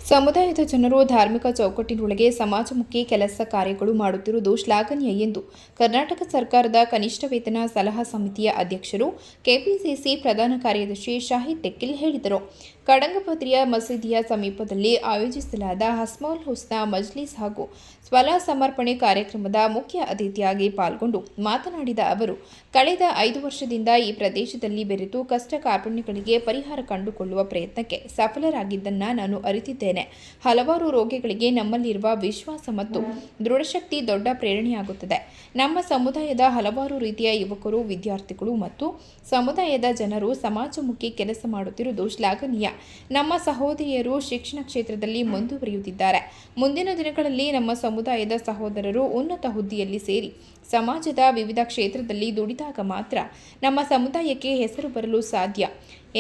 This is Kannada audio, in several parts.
ಸಮುದಾಯದ ಜನರು ಧಾರ್ಮಿಕ ಚೌಕಟ್ಟಿನೊಳಗೆ ಸಮಾಜಮುಖಿ ಕೆಲಸ ಕಾರ್ಯಗಳು ಮಾಡುತ್ತಿರುವುದು ಶ್ಲಾಘನೀಯ ಎಂದು ಕರ್ನಾಟಕ ಸರ್ಕಾರದ ಕನಿಷ್ಠ ವೇತನ ಸಲಹಾ ಸಮಿತಿಯ ಅಧ್ಯಕ್ಷರು ಕೆಪಿಸಿಸಿ ಪ್ರಧಾನ ಕಾರ್ಯದರ್ಶಿ ಶಾಹಿದ್ ತೆಕ್ಕಿಲ್ ಹೇಳಿದರು. ಕಡಂಗಪತ್ರಿಯ ಮಸೀದಿಯ ಸಮೀಪದಲ್ಲಿ ಆಯೋಜಿಸಲಾದ ಹಸ್ಮೌಲ್ ಹುಸ್ನಾ ಮಜ್ಲಿಸ್ ಹಾಗೂ ಸ್ವಲಾ ಸಮರ್ಪಣೆ ಕಾರ್ಯಕ್ರಮದ ಮುಖ್ಯ ಅತಿಥಿಯಾಗಿ ಪಾಲ್ಗೊಂಡು ಮಾತನಾಡಿದ ಅವರು, ಕಳೆದ 5 ವರ್ಷದಿಂದ ಈ ಪ್ರದೇಶದಲ್ಲಿ ಬೆರೆತು ಕಷ್ಟ ಕಾರ್ಪಣ್ಯಗಳಿಗೆ ಪರಿಹಾರ ಕಂಡುಕೊಳ್ಳುವ ಪ್ರಯತ್ನಕ್ಕೆ ಸಫಲರಾಗಿದ್ದನ್ನು ನಾನು ಅರಿತಿದ್ದೇನೆ. ಹಲವಾರು ರೋಗಿಗಳಿಗೆ ನಮ್ಮಲ್ಲಿರುವ ವಿಶ್ವಾಸ ಮತ್ತು ದೃಢಶಕ್ತಿ ದೊಡ್ಡ ಪ್ರೇರಣೆಯಾಗುತ್ತದೆ. ನಮ್ಮ ಸಮುದಾಯದ ಹಲವಾರು ರೀತಿಯ ಯುವಕರು, ವಿದ್ಯಾರ್ಥಿಗಳು ಮತ್ತು ಸಮುದಾಯದ ಜನರು ಸಮಾಜಮುಖಿ ಕೆಲಸ ಮಾಡುತ್ತಿರುವುದು ಶ್ಲಾಘನೀಯ. ನಮ್ಮ ಸಹೋದರಿಯರು ಶಿಕ್ಷಣ ಕ್ಷೇತ್ರದಲ್ಲಿ ಮುಂದುವರಿಯುತ್ತಿದ್ದಾರೆ. ಮುಂದಿನ ದಿನಗಳಲ್ಲಿ ನಮ್ಮ ಸಮುದಾಯದ ಸಹೋದರರು ಉನ್ನತ ಹುದ್ದೆಯಲ್ಲಿ ಸೇರಿ ಸಮಾಜದ ವಿವಿಧ ಕ್ಷೇತ್ರದಲ್ಲಿ ದುಡಿದಾಗ ಮಾತ್ರ ನಮ್ಮ ಸಮುದಾಯಕ್ಕೆ ಹೆಸರು ಬರಲು ಸಾಧ್ಯ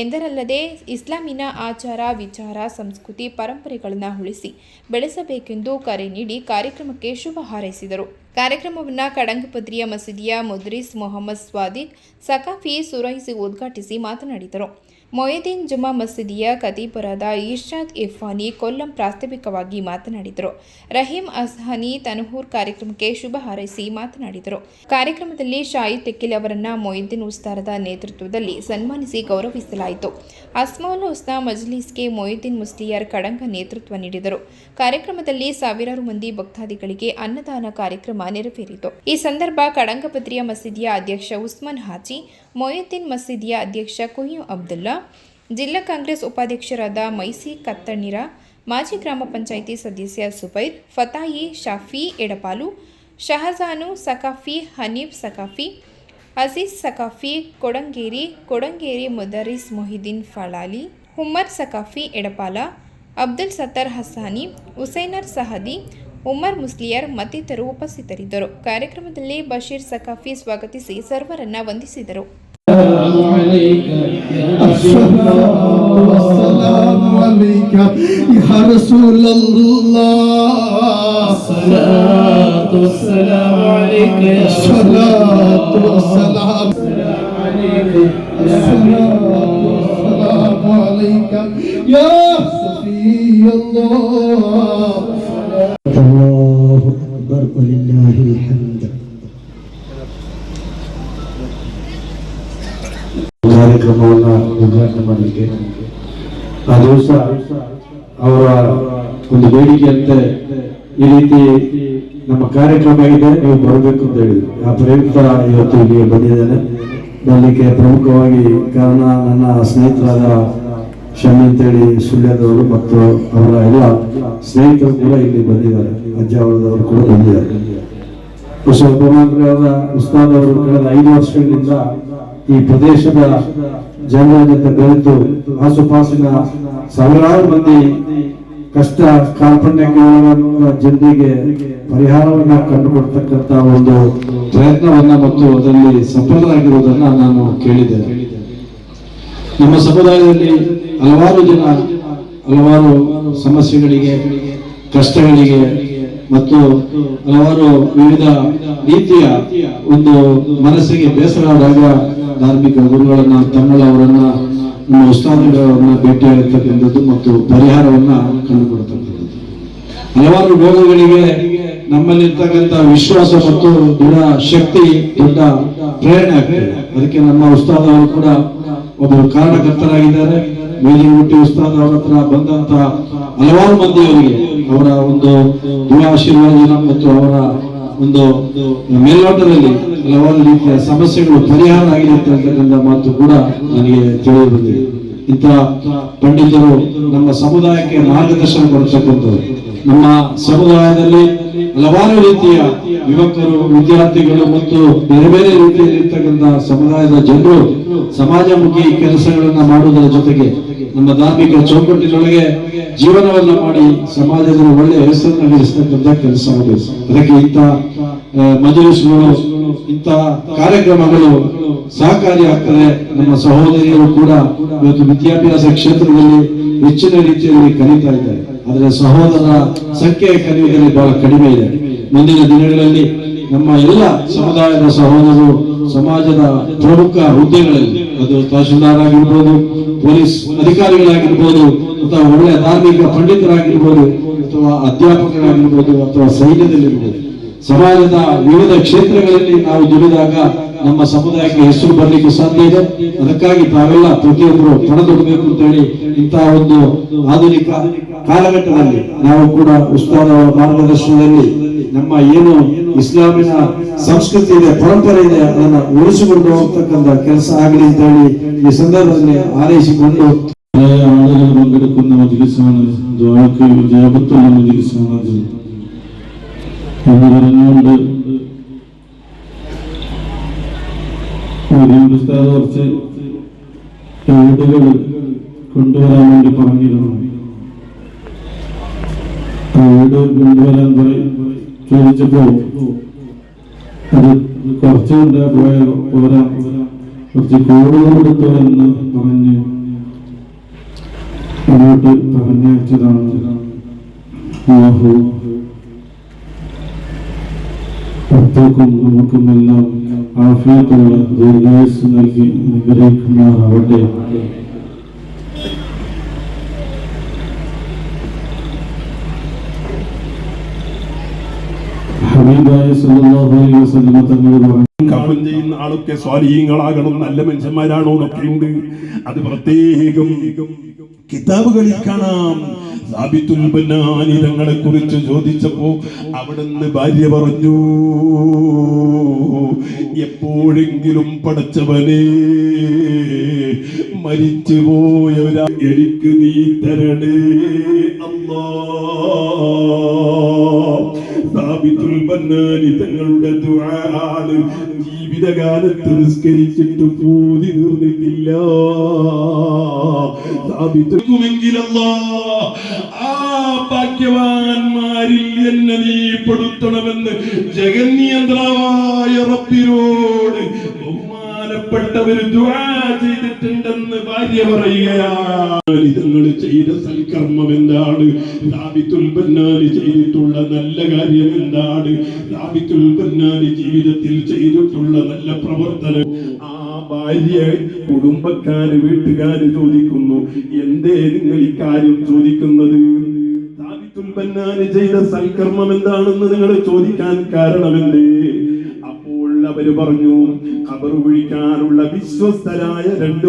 ಎಂದರಲ್ಲದೆ ಇಸ್ಲಾಮಿನ ಆಚಾರ, ವಿಚಾರ, ಸಂಸ್ಕೃತಿ, ಪರಂಪರೆಗಳನ್ನು ಉಳಿಸಿ ಬೆಳೆಸಬೇಕೆಂದು ಕರೆ ನೀಡಿ ಕಾರ್ಯಕ್ರಮಕ್ಕೆ ಶುಭ ಹಾರೈಸಿದರು. ಕಾರ್ಯಕ್ರಮವನ್ನು ಕಡಂಗಪತ್ರಿಯ ಮಸೀದಿಯ ಮುದ್ರಿಸ್ ಮೊಹಮ್ಮದ್ ಸ್ವಾದಿಕ್ ಸಕಾಫಿ ಸುರೈಸಿ ಉದ್ಘಾಟಿಸಿ ಮಾತನಾಡಿದರು. ಮೊಯಿದ್ದೀನ್ ಜುಮಾ ಮಸೀದಿಯ ಖತೀಬರಾದ ಇರ್ಷಾದ್ ಇರ್ಫಾನಿ ಕೊಲ್ಲಂ ಪ್ರಾಸ್ತಾವಿಕವಾಗಿ ಮಾತನಾಡಿದರು. ರಹೀಂ ಅಸ್ಹಾನಿ ತನಹೂರ್ ಕಾರ್ಯಕ್ರಮಕ್ಕೆ ಶುಭ ಹಾರೈಸಿ ಮಾತನಾಡಿದರು. ಕಾರ್ಯಕ್ರಮದಲ್ಲಿ ಶಾಹಿದ್ ತೆಕ್ಕಿಲ್ ಅವರನ್ನು ಮೊಯಿದ್ದೀನ್ ಉಸ್ತಾರದ ನೇತೃತ್ವದಲ್ಲಿ ಸನ್ಮಾನಿಸಿ ಗೌರವಿಸಲಾಯಿತು. ಹಸ್ಮೌಲ್ ಹುಸ್ನಾ ಮಜ್ಲಿಸ್ಗೆ ಮೊಯಿದ್ದೀನ್ ಮುಸ್ಲಿಯಾರ್ ಕಡಂಗ ನೇತೃತ್ವ ನೀಡಿದರು. ಕಾರ್ಯಕ್ರಮದಲ್ಲಿ ಸಾವಿರಾರು ಮಂದಿ ಭಕ್ತಾದಿಗಳಿಗೆ ಅನ್ನದಾನ ಕಾರ್ಯಕ್ರಮ ನೆರವೇರಿತು. ಈ ಸಂದರ್ಭ ಕಡಂಗಪತ್ರಿಯ ಮಸೀದಿಯ ಅಧ್ಯಕ್ಷ ಉಸ್ಮಾನ್ ಹಾಜಿ, ಮೊಯಿದ್ದೀನ್ ಮಸೀದಿಯ ಅಧ್ಯಕ್ಷ ಕುಯ್ಯು ಅಬ್ದುಲ್ಲಾ, ಜಿಲ್ಲಾ ಕಾಂಗ್ರೆಸ್ ಉಪಾಧ್ಯಕ್ಷರಾದ ಮೈಸಿ ಕತ್ತಣ್ಣೀರ, ಮಾಜಿ ಗ್ರಾಮ ಪಂಚಾಯಿತಿ ಸದಸ್ಯ ಸುಬೈರ್, ಫತಾಯಿ ಶಾಫಿ ಎಡಪಾಲು, ಶಹಜಾನು ಸಕಾಫಿ, ಹನೀಫ್ ಸಕಾಫಿ, ಅಜೀಜ್ ಸಕಾಫಿ ಕೊಡಂಗೇರಿ ಮುದರಿಸ್ ಮೊಹಿದ್ದೀನ್ ಫಳಾಲಿ, ಉಮ್ಮರ್ ಸಕಾಫಿ ಎಡಪಾಲ, ಅಬ್ದುಲ್ ಸತ್ತರ್ ಹಸಾನಿ, ಹುಸೈನರ್ ಸಹದಿ, ಉಮರ್ ಮುಸ್ಲಿಯರ್ ಮತ್ತಿತರರು ಉಪಸ್ಥಿತರಿದ್ದರು. ಕಾರ್ಯಕ್ರಮದಲ್ಲಿ ಬಶೀರ್ ಸಕಾಫಿ ಸ್ವಾಗತಿಸಿ ಸರ್ವರನ್ನ ವಂದಿಸಿದರು. ಅಲ್ಲಾಹು ಅಕ್ಬರ್ ವಲಿಲ್ಲಾಹಿಲ್ ಹಮ್ದ್. ಕಾರ್ಯಕ್ರಮವನ್ನು ಉದ್ಘಾಟನೆ ಮಾಡಲಿಕ್ಕೆ ಆ ದಿವಸ ಅವರ ಒಂದು ಬೇಡಿಕೆಯಂತೆ ಈ ರೀತಿ ನಮ್ಮ ಕಾರ್ಯಕ್ರಮ ಇದೆ, ನೀವು ಬರಬೇಕು ಅಂತ ಹೇಳಿದ್ರು. ಆ ಪ್ರಯುಕ್ತ ಇವತ್ತು ಇಲ್ಲಿ ಬಂದಿದ್ದೇನೆ. ಬರಲಿಕ್ಕೆ ಪ್ರಮುಖವಾಗಿ ಕಾರಣ ನನ್ನ ಸ್ನೇಹಿತರಾದ ಶಮಿ ಅಂತೇಳಿ ಸುಳ್ಯದವರು ಮತ್ತು ಅವರ ಎಲ್ಲ ಸ್ನೇಹಿತರು ಕೂಡ ಇಲ್ಲಿ ಬಂದಿದ್ದಾರೆ. ಅಜ್ಜಾವರದವರು ಕೂಡ ಬಂದಿದ್ದಾರೆ. ಉಪಮಂತ್ರಿಯಾದ ಉಸ್ತಾದ್ ಅವರು ಕಳೆದ 5 ವರ್ಷಗಳಿಂದ ಈ ಪ್ರದೇಶದ ಜನರ ಜೊತೆ ಬೆರೆತು ಆಸುಪಾಸಿನ ಸಾವಿರಾರು ಮಂದಿ ಕಷ್ಟ ಕಾರ್ಪಣ್ಯಕ್ಕೆ ಒಳಗಾಗುವ ಜನರಿಗೆ ಪರಿಹಾರವನ್ನ ಕಂಡುಕೊಡ್ತಕ್ಕಂಥ ಒಂದು ಪ್ರಯತ್ನವನ್ನ ಮತ್ತು ಅದರಲ್ಲಿ ಸಫಲರಾಗಿರುವುದನ್ನ ನಾನು ಕೇಳಿದ್ದೇನೆ. ನಮ್ಮ ಸಮುದಾಯದಲ್ಲಿ ಹಲವಾರು ಜನ ಹಲವಾರು ಸಮಸ್ಯೆಗಳಿಗೆ, ಕಷ್ಟಗಳಿಗೆ ಮತ್ತು ಹಲವಾರು ವಿವಿಧ ರೀತಿಯ ಒಂದು ಮನಸ್ಸಿಗೆ ಬೇಸರವಾದಾಗ ಧಾರ್ಮಿಕ ಗುರುಗಳನ್ನ, ತಮ್ಮಳವರನ್ನ, ನಮ್ಮ ಉಸ್ತಾದಗಳನ್ನ ಭೇಟಿಯಾಗತಕ್ಕಂಥದ್ದು ಮತ್ತು ಪರಿಹಾರವನ್ನ ಕಂಡುಕೊಳ್ತಕ್ಕಂಥದ್ದು. ಹಲವಾರು ರೋಗಗಳಿಗೆ ನಮ್ಮಲ್ಲಿರ್ತಕ್ಕಂಥ ವಿಶ್ವಾಸ ಮತ್ತು ದೃಢ ಶಕ್ತಿ ದೊಡ್ಡ ಪ್ರೇರಣೆ ಆಗ್ತದೆ. ಅದಕ್ಕೆ ನಮ್ಮ ಉಸ್ತಾದವರು ಕೂಡ ಒಬ್ಬರು ಕಾರಣಕರ್ತರಾಗಿದ್ದಾರೆ. ಮೇಲಿಗುಟ್ಟಿ ಉಸ್ತಾದ್ ಅವರ ಹತ್ರ ಬಂದಂತ ಹಲವಾರು ಮಂದಿಯವರಿಗೆ ಅವರ ಒಂದು ಆಶೀರ್ವಾದ ಮತ್ತು ಅವರ ಒಂದು ಮೇಲ್ನೋಟದಲ್ಲಿ ಹಲವಾರು ರೀತಿಯ ಸಮಸ್ಯೆಗಳು ಪರಿಹಾರ ಆಗಿದೆ ಅಂತಕ್ಕಂಥ ಮಾತು ಕೂಡ ನನಗೆ ತಿಳಿದು ಬಂದಿದೆ. ಇಂಥ ಪಂಡಿತರು ನಮ್ಮ ಸಮುದಾಯಕ್ಕೆ ಮಾರ್ಗದರ್ಶನ ಕೊಡ್ತಕ್ಕಂಥವ್ರು. ನಮ್ಮ ಸಮುದಾಯದಲ್ಲಿ ಹಲವಾರು ರೀತಿಯ ಯುವಕರು, ವಿದ್ಯಾರ್ಥಿಗಳು ಮತ್ತು ಬೇರೆ ಬೇರೆ ರೀತಿಯಲ್ಲಿ ಇರ್ತಕ್ಕಂಥ ಸಮುದಾಯದ ಜನರು ಸಮಾಜಮುಖಿ ಕೆಲಸಗಳನ್ನ ಮಾಡುವುದರ ಜೊತೆಗೆ ನಮ್ಮ ಧಾರ್ಮಿಕ ಚೌಕಟ್ಟಿನೊಳಗೆ ಜೀವನವನ್ನ ಮಾಡಿ ಸಮಾಜದಲ್ಲಿ ಒಳ್ಳೆಯ ಹೆಸರನ್ನು ಗಳಿಸ್ತಕ್ಕಂಥ ಕೆಲಸ ಮಾಡಬೇಕು. ಅದಕ್ಕೆ ಇಂಥ ಮಜಲಿಸ್ಗಳು, ಇಂಥ ಕಾರ್ಯಕ್ರಮಗಳು ಸಹಕಾರಿ ಆಗ್ತದೆ. ನಮ್ಮ ಸಹೋದರಿಯರು ಕೂಡ ಇವತ್ತು ವಿದ್ಯಾಭ್ಯಾಸ ಕ್ಷೇತ್ರದಲ್ಲಿ ಹೆಚ್ಚಿನ ರೀತಿಯಲ್ಲಿ ಕಲಿತಾ ಇದ್ದಾರೆ. ಆದರೆ ಸಹೋದರರ ಸಂಖ್ಯೆ ಕಲಿಯುವುದರಲ್ಲಿ ಬಹಳ ಕಡಿಮೆ ಇದೆ. ಮುಂದಿನ ದಿನಗಳಲ್ಲಿ ನಮ್ಮ ಎಲ್ಲ ಸಮುದಾಯದ ಸಹೋದರರು ಸಮಾಜದ ಪ್ರಮುಖ ಹುದ್ದೆಗಳಲ್ಲಿ ಅದು ತಹಶೀಲ್ದಾರ್ ಆಗಿರ್ಬೋದು, ಪೊಲೀಸ್ ಅಧಿಕಾರಿಗಳಾಗಿರ್ಬೋದು, ಅಥವಾ ಒಳ್ಳೆಯ ಧಾರ್ಮಿಕ ಪಂಡಿತರಾಗಿರ್ಬೋದು, ಅಥವಾ ಅಧ್ಯಾಪಕರಾಗಿರ್ಬೋದು, ಅಥವಾ ಸೈನ್ಯದಲ್ಲಿರ್ಬೋದು, ಸಮಾಜದ ವಿವಿಧ ಕ್ಷೇತ್ರಗಳಲ್ಲಿ ನಾವು ದುಡಿದಾಗ ನಮ್ಮ ಸಮುದಾಯಕ್ಕೆ ಹೆಸರು ಬರಲಿಕ್ಕೆ ಸಾಧ್ಯ ಇದೆ. ಅದಕ್ಕಾಗಿ ತಾವೆಲ್ಲ ಪ್ರತಿಯೊಬ್ಬರು ಪಣದೊಡಬೇಕು ಅಂತ ಹೇಳಿ ಇಂತಹ ಒಂದು ಆಧುನಿಕ ಕಾಲಘಟ್ಟದಲ್ಲಿ ನಾವು ಕೂಡ ಉಸ್ತಾದ್ ಅವರ ಮಾರ್ಗದರ್ಶನದಲ್ಲಿ ನಮ್ಮ ಏನು ಇಸ್ಲಾಮಿನ ಸಂಸ್ಕೃತಿ ಇದೆ, ಪರಂಪರೆ ಇದೆ, ಅದನ್ನ ಉಳಿಸಿಕೊಂಡು ಹೋಗ್ತಕ್ಕಂಥ ಕೆಲಸ ಆಗಲಿ ಅಂತ ಹೇಳಿ ಈ ಸಂದರ್ಭದಲ್ಲಿ ಹಾರೈಸಿಕೊಂಡು ആളുകൾ പങ്കെടുക്കുന്ന മജ്‌ലിസാണ്, ദുആക്ക് വിജയത്തുള്ള മജ്‌ലിസാണ് അത് എന്ന് പറഞ്ഞുകൊണ്ട് ഉസ്താദ് കുറച്ച് ഏടുകൾ കൊണ്ടുവരാൻ വേണ്ടി പറഞ്ഞിരുന്നു. ഏട് കൊണ്ടുവരാൻ ചോദിച്ചപ്പോ അത് കുറച്ചുകൊണ്ട് പോരാ, കുറച്ച് കൂടുതൽ എടുത്തോ എന്ന് പറഞ്ഞ് അങ്ങോട്ട് പറഞ്ഞയച്ചതാണ്. അല്ലാഹു അവർക്കും നമുക്കുമെല്ലാം ആഫിയത്തുള്ള ദീർഘായുസ്സ് നൽകി അനുഗ്രഹിക്കുമാറാവട്ടെ. ഹബീബായ സല്ലല്ലാഹു അലൈഹി വസല്ലം തങ്ങൾ കാണും ചെയ്യുന്ന ആളൊക്കെ സ്വാലിഹീങ്ങളാകണം, നല്ല മനുഷ്യന്മാരാണോ എന്നൊക്കെ ഉണ്ട്. അത് പ്രത്യേകം കിതാബുകളിൽ കാണാം. സാബിത്തുൽ ബനാനി തങ്ങളെ കുറിച്ച് ചോദിച്ചപ്പോ അവിടുന്ന് ഭാര്യ പറഞ്ഞു, എപ്പോഴെങ്കിലും പടച്ചവനെ മരിച്ചുപോയവരാ എനിക്ക് നീ തരണേ അല്ലാ. സാബിത്തുൽ ബനാനി തങ്ങളുടെ ദുആണ് ജീവിതകാലത്ത് നിസ്കരിച്ചിട്ട് പൂതി തീർന്നിട്ടില്ല. സാബിത്തുമെങ്കിലല്ലാ ആ ഭാഗ്യവാന്മാരിൽ എന്നെ നീ പെടുത്തണമെന്ന് ജഗന്നിയന്ത്രമായ റബ്ബിനോട് ബഹുമാനപ്പെട്ടവർ ദുആ ചെയ്തിട്ടുണ്ടെന്ന് ഭാര്യ പറയുകയാണ്. നിങ്ങൾ ചെയ്ത സൽക്കർമ്മം എന്താണ്? സാബിത്തുൽ ബന്നാനി ചെയ്തിട്ടുള്ള നല്ല കാര്യം എന്താണ്? സാബിത്തുൽ ബന്നാനി ജീവിതത്തിൽ ചെയ്തിട്ടുള്ള നല്ല പ്രവർത്തനം. ആ ഭാര്യ, കുടുംബക്കാര്, വീട്ടുകാര് ചോദിക്കുന്നു, എന്തേ നിങ്ങൾ ഇക്കാര്യം ചോദിക്കുന്നത്? സാബിത്തുൽ ബന്നാനി ചെയ്ത സൽക്കർമ്മം എന്താണെന്ന് നിങ്ങൾ ചോദിക്കാൻ കാരണമെന്തേ? അപ്പോൾ അവര് പറഞ്ഞു, ഖബർ കുഴിക്കാനുള്ള വിശ്വസ്തരായ രണ്ട്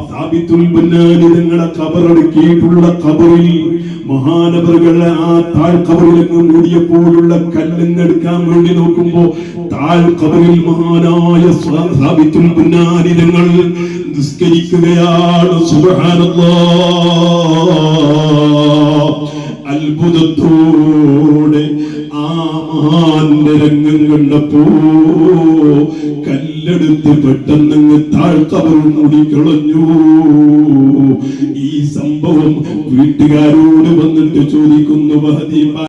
സാബിത്തുൽ ബന്നാനി തങ്ങളെ ഖബറടക്കിയിട്ടുള്ള ഖബറിൽ മഹാനവറുകൾ ആ താഴ് ഖബറിലേക്ക് മൂടിയപ്പോഴുള്ള കല്ലെടുക്കാൻ വേണ്ടി നോക്കുമ്പോ താഴ് ഖബറിൽ മഹാനായ സാബിത്തുൽ ബന്നാനി തങ്ങൾ നിസ്കരിക്കുകയാണ്. സുബ്ഹാനല്ലാഹ്. അത്ഭുതത്തോടെ ആ മഹാന്റെ രംഗം കണ്ടപ്പോ കല്ലെടുത്ത് പെട്ടെന്ന് താഴ്ക്കവർ മൂടിക്കളഞ്ഞു. ഈ സംഭവം വീട്ടുകാരോട് വന്നിട്ട് ചോദിക്കുന്നു,